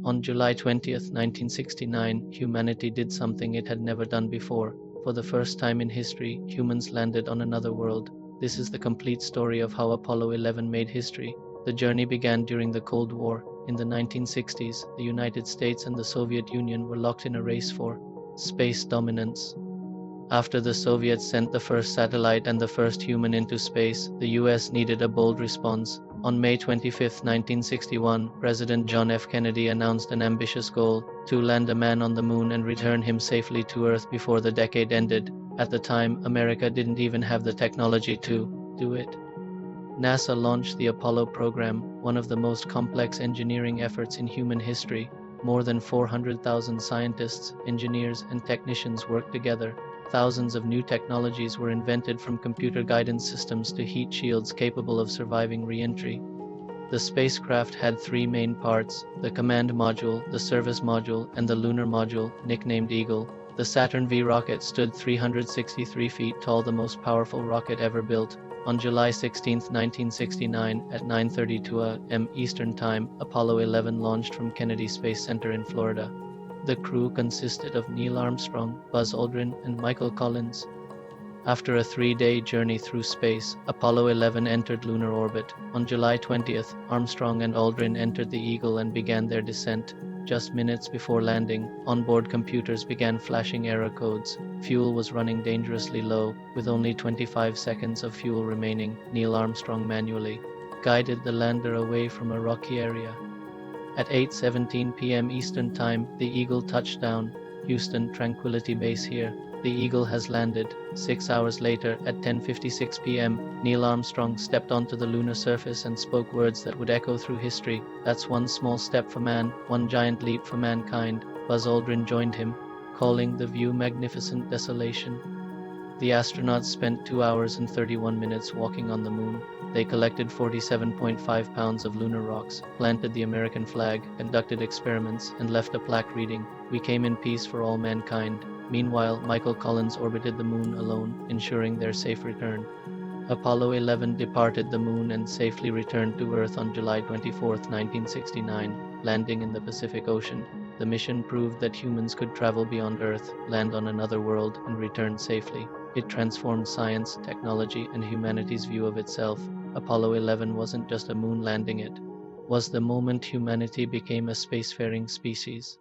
On July 20th, 1969, humanity did something it had never done before. For the first time in history, humans landed on another world. This is the complete story of how Apollo 11 made history. The journey began during the Cold War. In the 1960s, the United States and the Soviet Union were locked in a race for space dominance. After the Soviets sent the first satellite and the first human into space, the US needed a bold response. On May 25, 1961, President John F. Kennedy announced an ambitious goal to land a man on the moon and return him safely to Earth before the decade ended. At the time, America didn't even have the technology to do it. NASA launched the Apollo program, one of the most complex engineering efforts in human history. More than 400,000 scientists, engineers, and technicians worked together. Thousands of new technologies were invented, from computer guidance systems to heat shields capable of surviving re-entry. The spacecraft had three main parts: the command module, the service module, and the lunar module, nicknamed Eagle. The Saturn V rocket stood 363 feet tall, the most powerful rocket ever built. On July 16, 1969, at 9:32 a.m. Eastern Time, Apollo 11 launched from Kennedy Space Center in Florida. The crew consisted of Neil Armstrong, Buzz Aldrin, and Michael Collins. After a 3-day journey through space, Apollo 11 entered lunar orbit. On July 20th, Armstrong and Aldrin entered the Eagle and began their descent. Just minutes before landing, onboard computers began flashing error codes. Fuel was running dangerously low. With only 25 seconds of fuel remaining, Neil Armstrong manually guided the lander away from a rocky area. At 8:17 p.m. Eastern Time, the Eagle touched down. Houston, Tranquility Base here. The Eagle has landed. 6 hours later, at 10:56 p.m., Neil Armstrong stepped onto the lunar surface and spoke words that would echo through history. "That's one small step for man, one giant leap for mankind." Buzz Aldrin joined him, calling the view magnificent desolation. The astronauts spent 2 hours and 31 minutes walking on the moon. They collected 47.5 pounds of lunar rocks, planted the American flag, conducted experiments, and left a plaque reading, "We came in peace for all mankind." Meanwhile, Michael Collins orbited the moon alone, ensuring their safe return. Apollo 11 departed the moon and safely returned to Earth on July 24, 1969, landing in the Pacific Ocean. The mission proved that humans could travel beyond Earth, land on another world, and return safely. It transformed science, technology, and humanity's view of itself. Apollo 11 wasn't just a moon landing, it was the moment humanity became a spacefaring species.